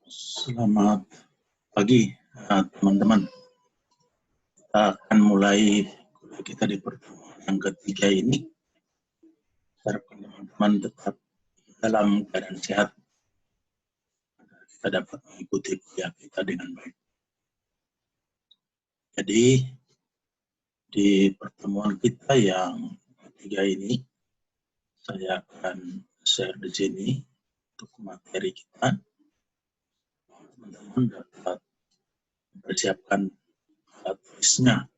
Selamat pagi, teman-teman. Kita akan mulai kuliah kita di pertemuan yang ketiga ini. Harapkan teman-teman tetap dalam keadaan sehat. Kita dapat mengikuti kuliah kita dengan baik. Jadi, di pertemuan kita yang ketiga ini, saya akan share di sini untuk materi kita. Teman-teman dapat mempersiapkan tulisnya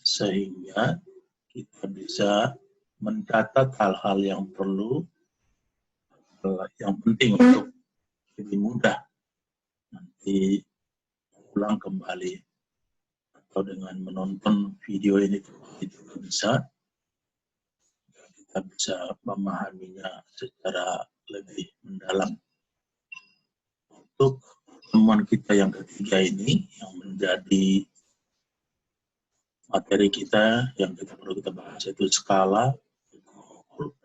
sehingga kita bisa mencatat hal-hal yang perlu, yang penting untuk lebih mudah nanti ulang kembali atau dengan menonton video ini juga bisa, kita bisa memahaminya secara lebih mendalam. Untuk pertemuan kita yang ketiga ini yang menjadi materi kita yang kita perlu kita bahas yaitu skala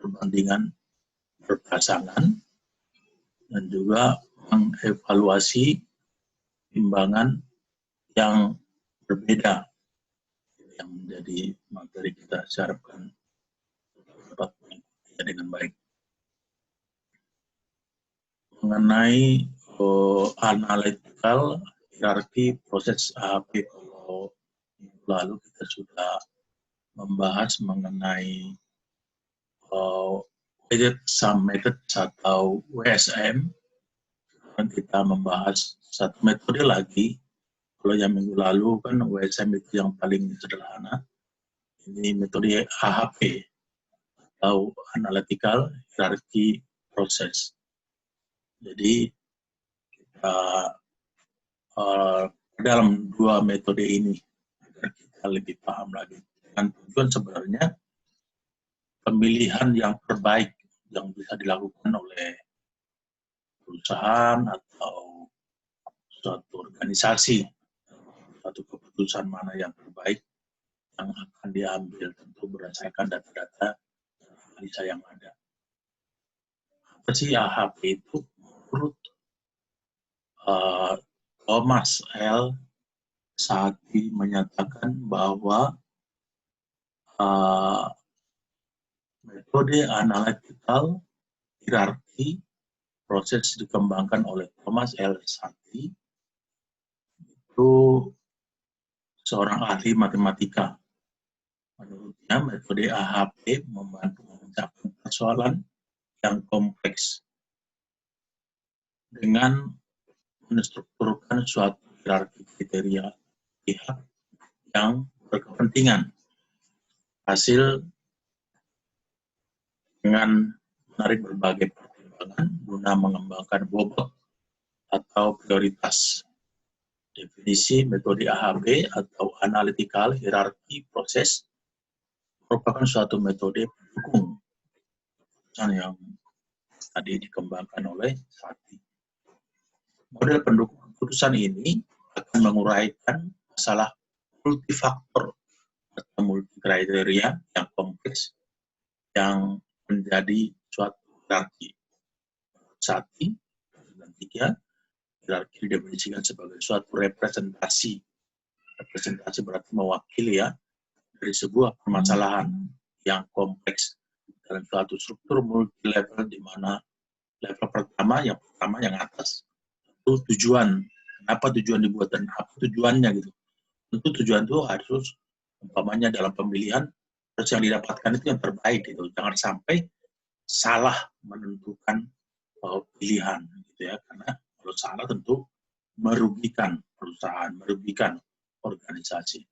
perbandingan berpasangan dan juga mengevaluasi timbangan yang berbeda yang menjadi materi kita. Saya harapkan dapat mengikutinya dengan baik. Mengenai analytical hierarchy proses AHP, kalau minggu lalu kita sudah membahas mengenai weighted sum method atau WSM. Dan kita membahas satu metode lagi. Kalau yang minggu lalu kan WSM itu yang paling sederhana. Ini metode AHP atau Analytical Hierarchy Process. Jadi kita dalam dua metode ini agar kita lebih paham lagi. Dan tujuan sebenarnya pemilihan yang terbaik yang bisa dilakukan oleh perusahaan atau suatu organisasi, suatu keputusan mana yang terbaik yang akan diambil tentu berdasarkan data-data analisa yang ada. Apa sih AHP itu? Menurut Thomas L. Saaty menyatakan bahwa metode analytical hierarchy proses dikembangkan oleh Thomas L. Saaty, itu seorang ahli matematika. Menurutnya metode AHP membantu memecahkan persoalan yang kompleks dengan menstrukturkan suatu hierarki kriteria pihak yang berkepentingan. Hasil dengan menarik berbagai pertimbangan guna mengembangkan bobot atau prioritas. Definisi metode AHP atau Analytical Hierarchy Process merupakan suatu metode pendukung yang tadi dikembangkan oleh Saaty. Model pendukung keputusan ini akan menguraikan masalah multifaktor atau multikriteria yang kompleks yang menjadi suatu hierarki. Saaty, dan tiga, hierarki didefinisikan sebagai suatu representasi. Representasi berarti mewakili ya dari sebuah permasalahan yang kompleks dalam suatu struktur multi level, di mana level pertama yang atas itu tujuan. Kenapa tujuan dibuat dan apa tujuannya gitu. Tentu tujuan itu harus umpamanya dalam pemilihan harus yang didapatkan itu yang terbaik gitu. Jangan sampai salah menentukan pilihan gitu ya, karena kalau salah tentu merugikan perusahaan, merugikan organisasi.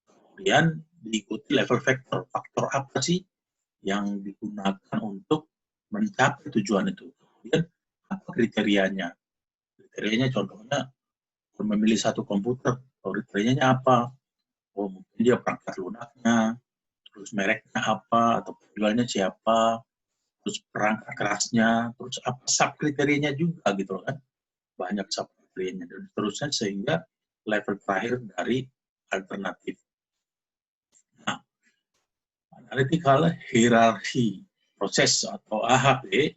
Kemudian diikuti level faktor. Faktor apa sih yang digunakan untuk mencapai tujuan itu? Kemudian apa kriterianya? Kriterianya contohnya memilih satu komputer, kriterianya apa? Oh, mungkin dia perangkat lunaknya, terus mereknya apa, atau penjualnya siapa, terus perangkat kerasnya, terus apa sub-kriterianya juga gitu kan. Banyak sub-kriterianya dan seterusnya sehingga level terakhir dari alternatif. Nah, Analytical Hierarchy Process atau AHP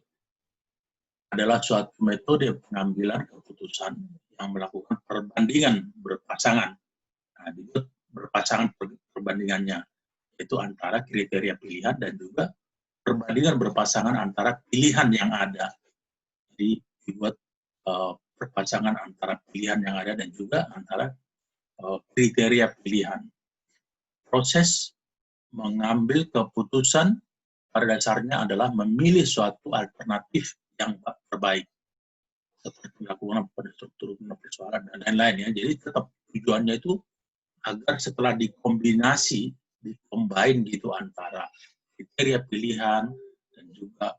adalah suatu metode pengambilan keputusan yang melakukan perbandingan berpasangan. Nah, dibuat berpasangan perbandingannya, yaitu antara kriteria pilihan dan juga perbandingan berpasangan antara pilihan yang ada. Jadi dibuat perpasangan antara pilihan yang ada dan juga antara kriteria pilihan. Proses mengambil keputusan pada dasarnya adalah memilih suatu alternatif yang terbaik, seperti dilakukan pada struktur persoalan dan lain-lain ya. Jadi tetap tujuannya itu agar setelah dikombinasi, dicombine gitu antara kriteria pilihan dan juga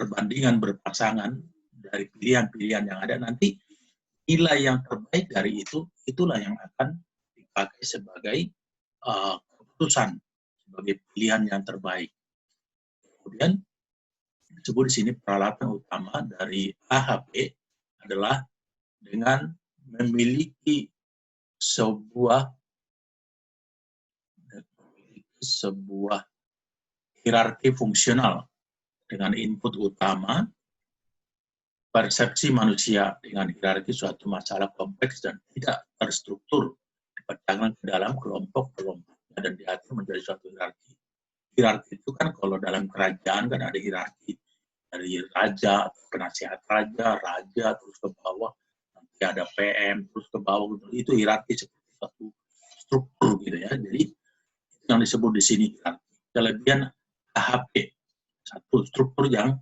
perbandingan berpasangan dari pilihan-pilihan yang ada, nanti nilai yang terbaik dari itu, itulah yang akan dipakai sebagai keputusan, sebagai pilihan yang terbaik. Kemudian disebut di sini peralatan utama dari AHP adalah dengan memiliki sebuah hierarki fungsional dengan input utama, persepsi manusia dengan hierarki suatu masalah kompleks dan tidak terstruktur, dipecahkan ke dalam kelompok-kelompok dan diatur menjadi suatu hierarki. Hierarki itu kan kalau dalam kerajaan kan ada hierarki dari raja, penasihat raja, terus ke bawah, nanti ada PM, terus ke bawah, itu hierarki seperti satu struktur gitu ya. Jadi yang disebut di sini kelebihan AHP, satu struktur yang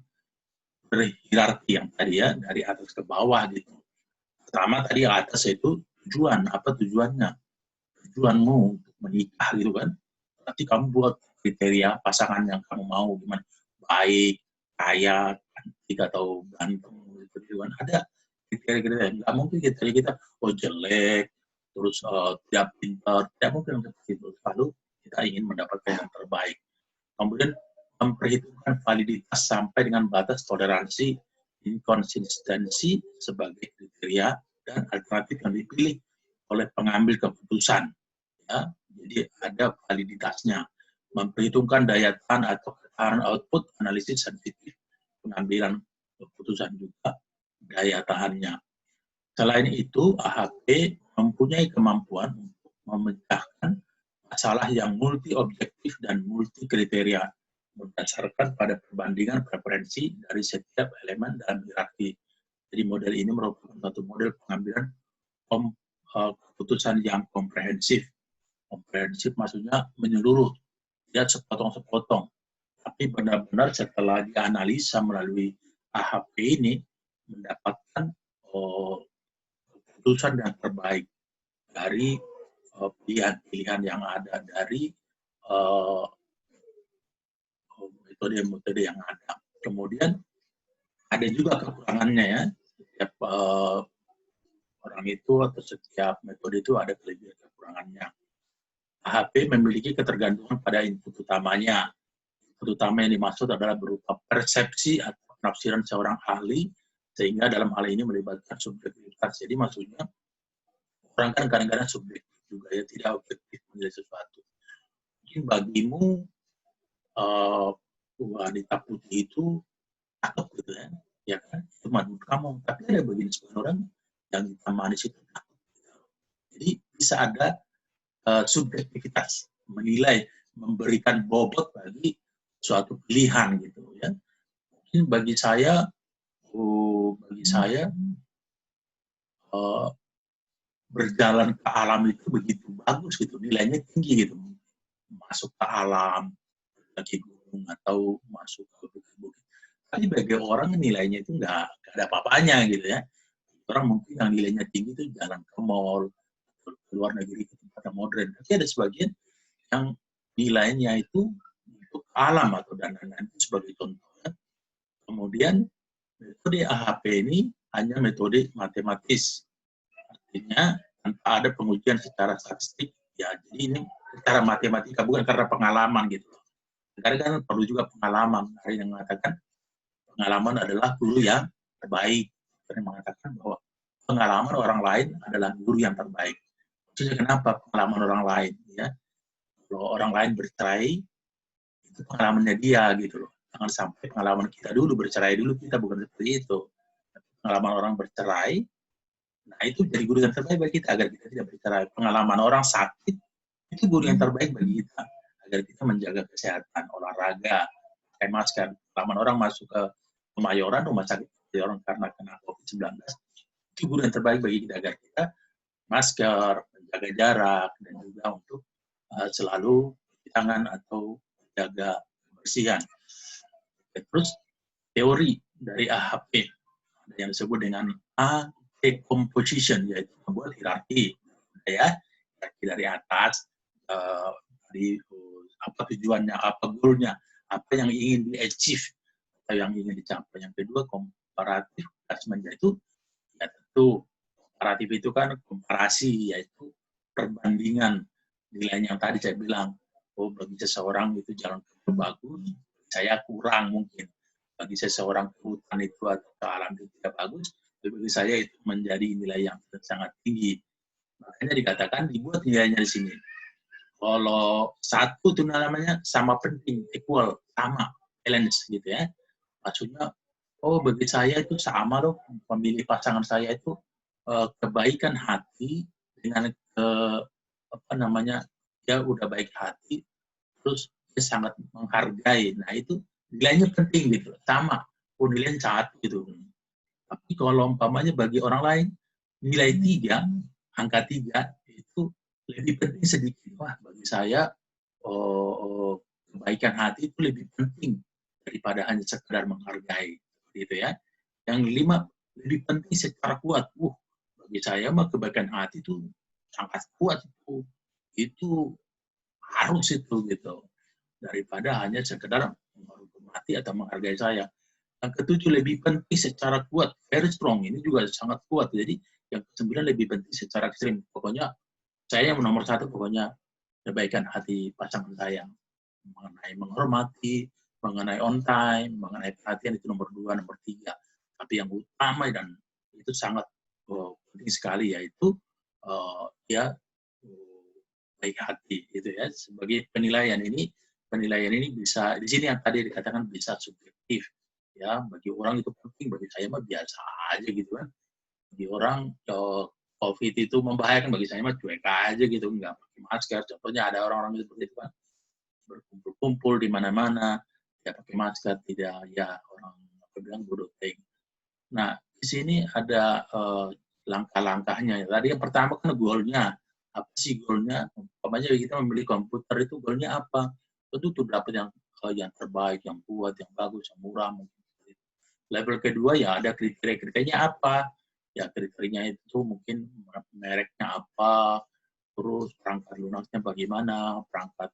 berhierarki yang tadi ya, dari atas ke bawah gitu. Pertama tadi atas itu tujuan, apa tujuannya? Tujuanmu untuk menikah gitu kan. Nanti kamu buat kriteria pasangan yang kamu mau, gimana? Baik, kaya, cantik atau ganteng gitu kan. Ada kriteria-kriteria. Nggak mungkin kriteria kita, oh jelek, terus tidak pintar, tidak mungkin seperti itu. Lalu kita ingin mendapatkan yang terbaik. Kemudian memperhitungkan validitas sampai dengan batas toleransi, inkonsistensi sebagai kriteria dan alternatif yang dipilih oleh pengambil keputusan. Ya, jadi ada validitasnya. Memperhitungkan daya tahan atau ketahanan output, analisis sensitif, pengambilan keputusan juga daya tahannya. Selain itu, AHP mempunyai kemampuan untuk memecahkan masalah yang multi objektif dan multi kriteria berdasarkan pada perbandingan preferensi dari setiap elemen dalam hierarki. Jadi model ini merupakan satu model pengambilan keputusan yang komprehensif. Komprehensif maksudnya menyeluruh, tidak sepotong-sepotong. Tapi benar-benar setelah dianalisa melalui AHP ini, mendapatkan keputusan yang terbaik dari pilihan-pilihan yang ada, dari metode-metode yang ada. Kemudian ada juga kekurangannya ya. Setiap orang itu atau setiap metode itu ada kelebihan kekurangannya. AHP memiliki ketergantungan pada input utamanya. Input utama yang dimaksud adalah berupa persepsi atau penafsiran seorang ahli, sehingga dalam hal ini melibatkan subjektivitas. Jadi maksudnya orang kan kadang-kadang subjektif juga ya, tidak objektif menilai sesuatu. Mungkin bagimu wanita putih itu cakep gitu ya kan, itu menurut kamu. Tapi ada bagian sebagian orang yang hitam manis itu takut. Jadi bisa ada subjektivitas menilai, memberikan bobot bagi suatu pilihan gitu ya. Mungkin bagi saya berjalan ke alam itu begitu bagus gitu, nilainya tinggi gitu, masuk ke alam, kaki gunung atau masuk ke bukit-bukit. Tapi bagi orang nilainya itu nggak ada apa-apanya gitu ya. Orang mungkin yang nilainya tinggi itu jalan ke mall, ke luar negeri, ke tempat yang modern. Tapi ada sebagian yang nilainya itu untuk alam atau dan lain-lain sebagai contohnya. Kemudian metode AHP ini hanya metode matematis. Artinya tanpa ada pengujian secara statistik. Ya, jadi ini secara matematika, bukan karena pengalaman gitu. Kadang-kadang perlu juga pengalaman. Ada yang mengatakan pengalaman adalah guru yang terbaik. Ada yang mengatakan bahwa pengalaman orang lain adalah guru yang terbaik. Maksudnya kenapa pengalaman orang lain? Ya, kalau orang lain bercerai, itu pengalamannya dia gitu loh. Jangan sampai pengalaman kita dulu, bercerai dulu, kita bukan seperti itu. Pengalaman orang bercerai, nah itu jadi guru yang terbaik bagi kita, agar kita tidak bercerai. Pengalaman orang sakit, itu guru yang terbaik bagi kita, agar kita menjaga kesehatan, olahraga, pakai masker. Pengalaman orang masuk ke Kemayoran, rumah sakit Kemayoran karena kena COVID-19, itu guru yang terbaik bagi kita, agar kita masker, menjaga jarak, dan juga untuk selalu cuci tangan atau menjaga kebersihan. Terus teori dari AHP yang disebut dengan decomposition, yaitu membuat hierarki, ya, hierarki dari atas, apa tujuannya, apa goalnya, apa yang ingin di-achieve atau yang ingin dicapai. Yang kedua, komparatif assessment, yaitu ya tentu komparatif itu kan komparasi, yaitu perbandingan nilainya yang tadi saya bilang. Oh, bagi seseorang itu jalan ke bagus, saya kurang mungkin. Bagi seseorang hutan itu atau alam itu tidak bagus, bagi saya itu menjadi nilai yang sangat tinggi. Makanya dikatakan dibuat nilainya di sini. Kalau satu itu namanya sama penting, equal, sama, balance gitu ya. Maksudnya, oh bagi saya itu sama loh, memilih pasangan saya itu kebaikan hati dengan apa namanya, dia udah baik hati, terus dia sangat menghargai. Nah itu nilainya penting gitu, sama. Oh nilainya 1 gitu. Tapi kalau umpamanya bagi orang lain, nilai 3, angka 3, itu lebih penting sedikit. Wah, bagi saya, kebaikan hati itu lebih penting daripada hanya sekedar menghargai. Gitu ya. Yang 5, lebih penting secara kuat. Bagi saya mah kebaikan hati itu sangat kuat itu. Itu harus itu gitu. Daripada hanya sekedar menghormati atau menghargai saya. Yang ke-7 lebih penting secara kuat, very strong, ini juga sangat kuat. Jadi yang ke-9 lebih penting secara ekstrim. Pokoknya saya yang nomor 1, pokoknya kebaikan hati pasangan saya. Mengenai menghormati, mengenai on time, mengenai perhatian itu nomor 2, nomor 3. Tapi yang utama dan itu sangat penting sekali, yaitu ya baik hati gitu ya. Sebagai penilaian ini bisa di sini yang tadi dikatakan bisa subjektif ya. Bagi orang itu penting, bagi saya mah biasa aja gitu kan. Bagi orang COVID itu membahayakan, bagi saya mah cuek aja gitu, nggak pakai masker. Contohnya ada orang-orang seperti itu kan, berkumpul di mana-mana ya pakai masker, tidak, ya orang bilang bodoh. Nah di sini ada langkah-langkahnya. Tadi yang pertama kan goalnya. Apa sih goalnya? Umpamanya kita membeli komputer itu goalnya apa? Tentu untuk dapat yang terbaik, yang kuat, yang bagus, yang murah. Mungkin. Level kedua ya ada kriteria-kriterianya apa? Ya kriterianya itu mungkin mereknya apa, terus perangkat lunasnya bagaimana, perangkat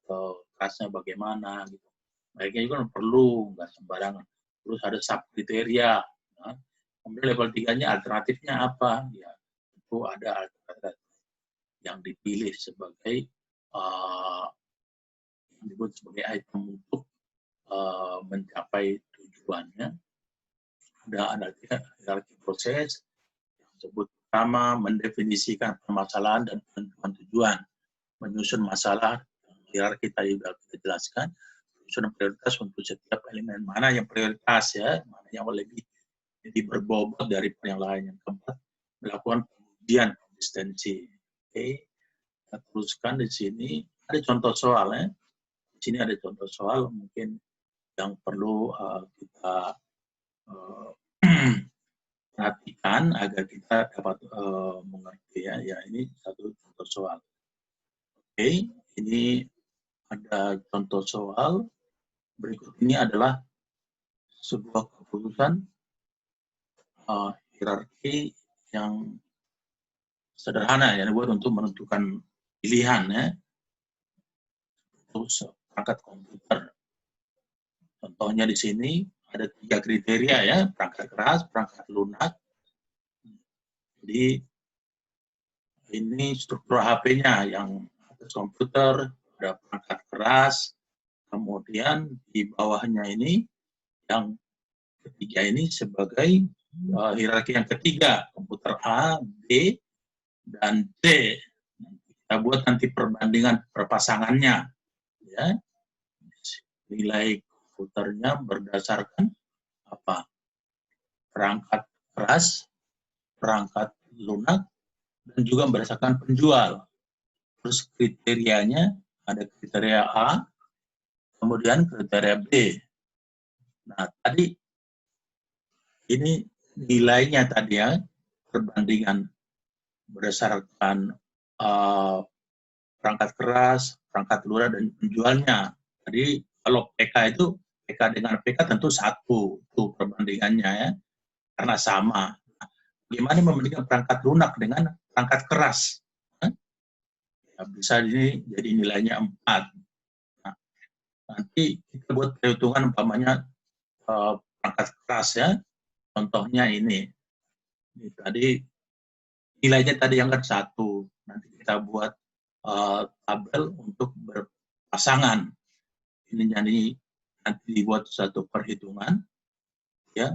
kerasnya bagaimana, gitu. Mereknya juga perlu, nggak sembarangan. Terus ada sub kriteria. Nah, kemudian level 3-nya alternatifnya apa? Ya, itu ada alternatif yang dipilih sebagai yang disebut sebagai item untuk mencapai tujuannya. Ada hierarki proses yang disebut pertama mendefinisikan permasalahan dan penentuan tujuan, menyusun masalah, hierarki tadi sudah kita jelaskan, menyusun prioritas untuk setiap elemen, mana yang prioritas ya, mana yang lebih berbobot dari yang lain. Yang keempat, melakukan pengujian konsistensi. Oke. Kita teruskan di sini ada contoh soal ya. Di sini ada contoh soal mungkin yang perlu kita perhatikan agar kita dapat mengerti ya. Ya ini satu contoh soal. Oke, ini ada contoh soal. Berikut ini adalah sebuah keputusan hierarki yang sederhana ya, buat untuk menentukan pilihan ya. Terus perangkat komputer. Contohnya di sini ada 3 kriteria ya, perangkat keras, perangkat lunak. Jadi ini struktur HP-nya yang atas komputer, ada perangkat keras, kemudian di bawahnya ini yang ketiga ini sebagai hierarki yang ketiga, komputer A, B, dan C. Kita buat nanti perbandingan perpasangannya. Ya. Nilai putarnya berdasarkan apa? Perangkat keras, perangkat lunak, dan juga berdasarkan penjual. Terus kriterianya ada kriteria A, kemudian kriteria B. Nah, tadi ini nilainya tadi ya, perbandingan berdasarkan perangkat keras, perangkat lunak, dan penjualnya. Jadi kalau PK itu, PK dengan PK tentu satu, itu perbandingannya ya, karena sama. Nah, bagaimana membandingkan perangkat lunak dengan perangkat keras? Ya, bisa ini jadi nilainya 4. Nah, nanti kita buat perhitungan umpamanya perangkat keras ya, contohnya ini tadi nilainya tadi yang kan 1, nanti kita buat tabel untuk berpasangan. Ini jadi nanti dibuat satu perhitungan, ya.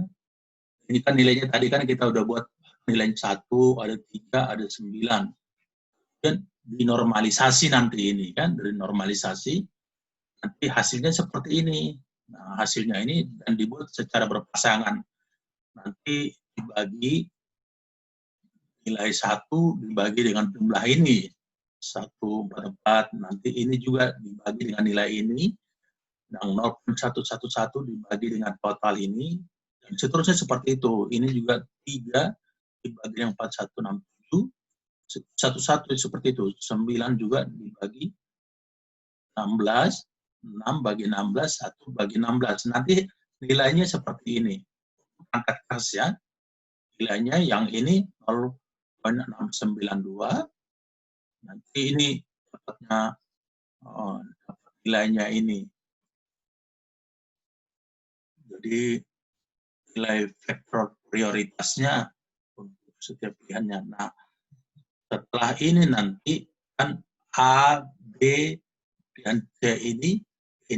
Ini kan nilainya tadi kan kita udah buat nilainya 1, ada 3, ada 9. Dan dinormalisasi nanti ini kan, dari normalisasi nanti hasilnya seperti ini. Nah, hasilnya ini dan dibuat secara berpasangan. Nanti dibagi nilai 1 dibagi dengan jumlah ini. 1, 4, 4, nanti ini juga dibagi dengan nilai ini, dan 0,111 dibagi dengan total ini, dan seterusnya seperti itu. Ini juga 3 dibagi dengan 4167, 11 seperti itu. 9 juga dibagi 16, 6 bagi 16, 1 bagi 16. Nanti nilainya seperti ini. Angkat keras ya. Nilainya yang ini 0,692. Nanti ini dapatnya nilainya ini. Jadi nilai vektor prioritasnya untuk setiap pilihannya. Nah, setelah ini nanti kan A, B, dan C ini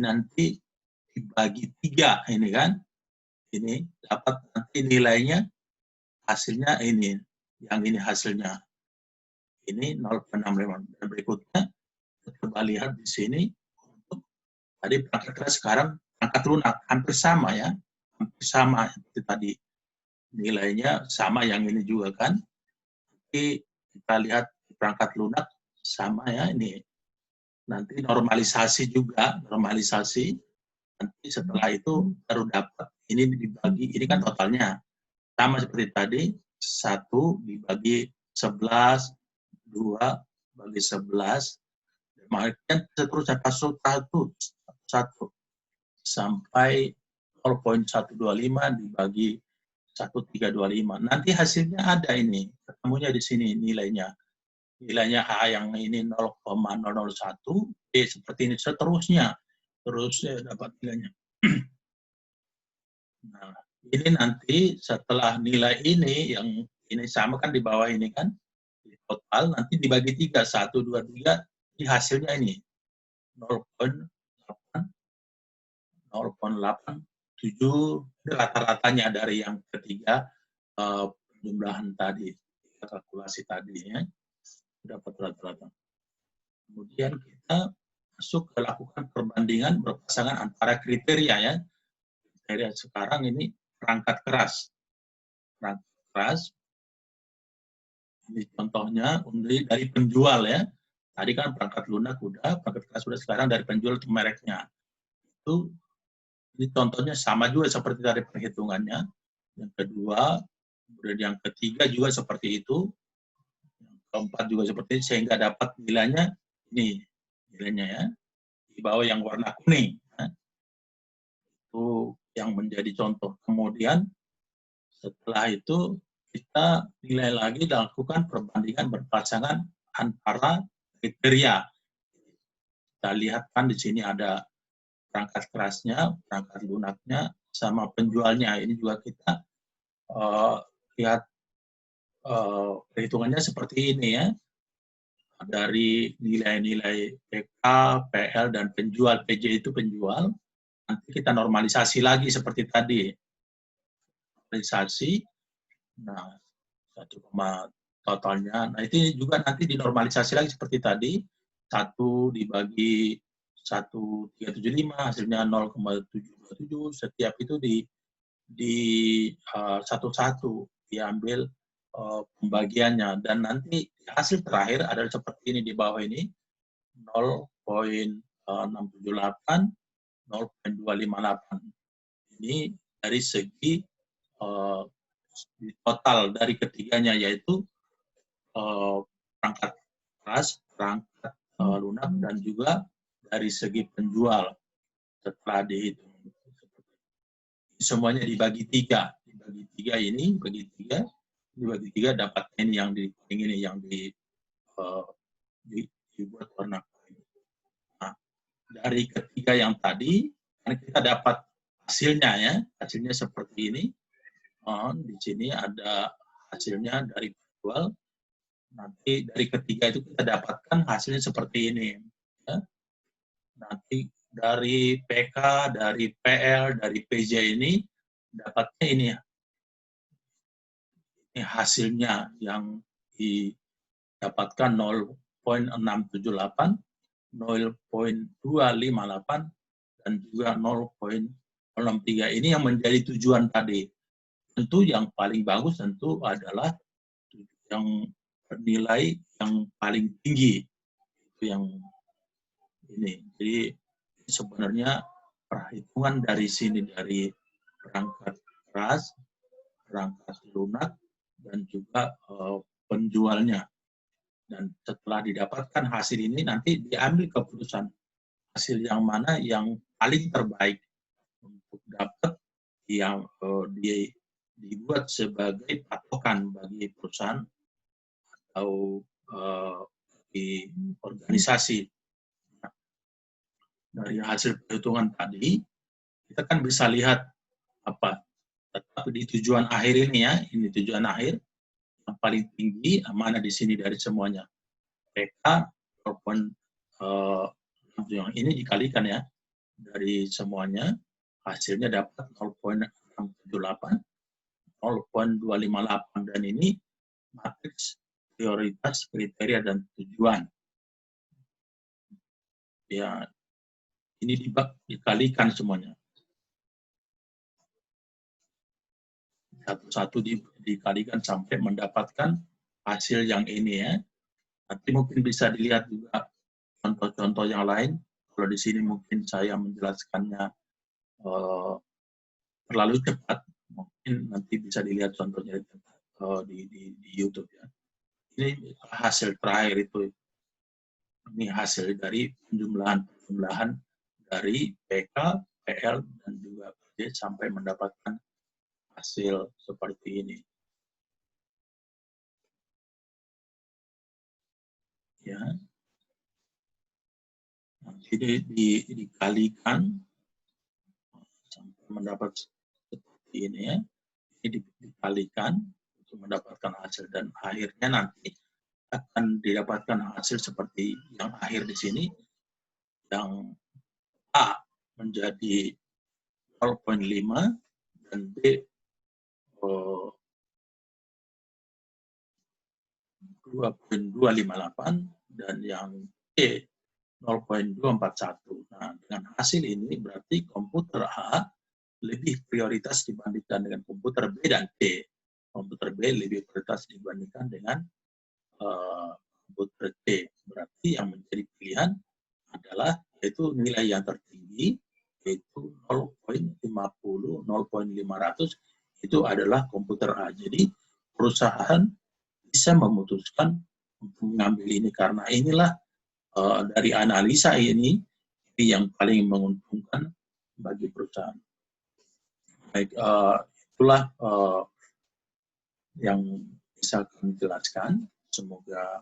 nanti dibagi 3 ini kan. Ini dapat nanti nilainya, hasilnya ini. Yang ini hasilnya. Ini 0,65. Dan berikutnya coba lihat di sini untuk tadi perangkat keras, sekarang perangkat lunak hampir sama ya. Hampir sama itu tadi. Nilainya sama yang ini juga kan. Tapi kita lihat perangkat lunak sama ya ini. Nanti normalisasi juga, normalisasi. Nanti setelah itu baru dapat ini dibagi, ini kan totalnya. Sama seperti tadi, 1 dibagi 11, 2 bagi 11, kemudian seterusnya satu sampai 0,125 dibagi 1325. Nanti hasilnya ada ini, ketemunya di sini nilainya. Nilainya A yang ini 0,001, B seperti ini seterusnya. Terusnya dapat nilainya. Nah, ini nanti setelah nilai ini, yang ini sama kan di bawah ini kan, di total nanti dibagi 3, 1, 2, 3, di hasilnya ini 0,8, 0,87, rata-ratanya dari yang ketiga penjumlahan tadi, kalkulasi tadi ya, dapat rata-rata. Kemudian kita masuk ke lakukan perbandingan berpasangan antara kriteria ya. Kriteria sekarang ini perangkat keras. Perangkat keras, ini contohnya dari penjual ya. Tadi kan perangkat lunak udah, perangkat keras sudah, sekarang dari penjual itu mereknya. Itu ini contohnya sama juga seperti dari perhitungannya. Yang kedua, kemudian yang ketiga juga seperti itu. Yang keempat juga seperti itu, sehingga dapat nilainya ini, nilainya ya. Di bawah yang warna kuning. Ya. Itu yang menjadi contoh. Kemudian setelah itu kita nilai lagi, lakukan perbandingan berpasangan antara kriteria. Kita lihat kan di sini ada perangkat kerasnya, perangkat lunaknya, sama penjualnya. Ini juga kita lihat perhitungannya seperti ini ya. Dari nilai-nilai PK, PL, dan penjual, PJ itu penjual, nanti kita normalisasi lagi seperti tadi. Normalisasi, nah 1, totalnya. Nah itu juga nanti dinormalisasi lagi seperti tadi, 1 dibagi 1.375, hasilnya 0,727, setiap itu satu-satu diambil pembagiannya, dan nanti hasil terakhir adalah seperti ini di bawah ini, 0,678, 0,258. Ini dari segi total dari ketiganya, yaitu perangkat keras, perangkat lunak, dan juga dari segi penjual setelah dihitung. Semuanya dibagi tiga. Dibagi tiga ini, dibagi tiga dapat ini yang dibuat warna kuning. Nah, dari ketiga yang tadi, kita dapat hasilnya ya, hasilnya seperti ini. Di sini ada hasilnya dari penjual. Nanti dari ketiga itu kita dapatkan hasilnya seperti ini. Ya. Nanti dari PK, dari PL, dari PJ ini dapatnya ini ya. Ini hasilnya yang didapatkan 0,678, 0,258, dan juga 0,03. Ini yang menjadi tujuan tadi. Tentu yang paling bagus tentu adalah yang bernilai yang paling tinggi. Itu yang ini. Jadi sebenarnya perhitungan dari sini, dari perangkat keras, perangkat lunak, dan juga penjualnya. Dan setelah didapatkan hasil ini, nanti diambil keputusan hasil yang mana yang paling terbaik untuk dapat yang dibuat sebagai patokan bagi perusahaan atau di organisasi. Dari hasil perhitungan tadi, kita kan bisa lihat apa, tetap di tujuan akhir ini ya, ini tujuan akhir yang paling tinggi, mana di sini dari semuanya. PK walaupun yang ini dikalikan ya, dari semuanya, hasilnya dapat 0,678, 0,258, dan ini matriks prioritas, kriteria, dan tujuan. Ya, ini dikalikan semuanya. Satu-satu dikalikan sampai mendapatkan hasil yang ini ya. Nanti mungkin bisa dilihat juga contoh-contoh yang lain. Kalau di sini mungkin saya menjelaskannya terlalu cepat, mungkin nanti bisa dilihat contohnya di YouTube ya. Ini hasil terakhir itu. Ini hasil dari penjumlahan dari PK, PL, dan juga PJ sampai mendapatkan hasil seperti ini. Ya. Jadi dikalikan sampai mendapat seperti ini ya. Ini dikalikan untuk mendapatkan hasil, dan akhirnya nanti akan didapatkan hasil seperti yang akhir di sini, yang A menjadi 0,5 dan B 2,258 dan yang C 0,241. Nah, dengan hasil ini berarti komputer A lebih prioritas dibandingkan dengan komputer B dan C. Komputer B lebih prioritas dibandingkan dengan komputer C. Berarti yang menjadi pilihan adalah yaitu nilai yang tertinggi, yaitu 0,50, 0,500, itu adalah komputer A. Jadi perusahaan bisa memutuskan untuk mengambil ini karena inilah dari analisa ini yang paling menguntungkan bagi perusahaan. Baik, itulah yang bisa kami jelaskan. Semoga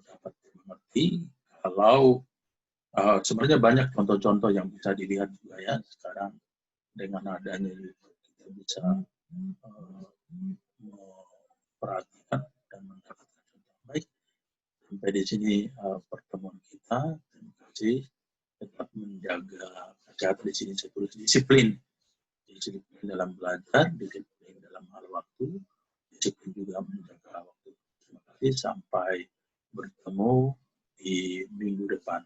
dapat dimengerti. Kalau sebenarnya banyak contoh-contoh yang bisa dilihat juga ya sekarang dengan adanya YouTube, kita bisa memperhatikan dan mendapatkan contoh. Baik, sampai di sini pertemuan kita. Terima kasih. Tetap menjaga kesehatan di sini, saya tulis disiplin dalam belajar, disiplin dalam hal waktu, disiplin juga menjaga waktu. Terima kasih, sampai bertemu di minggu depan.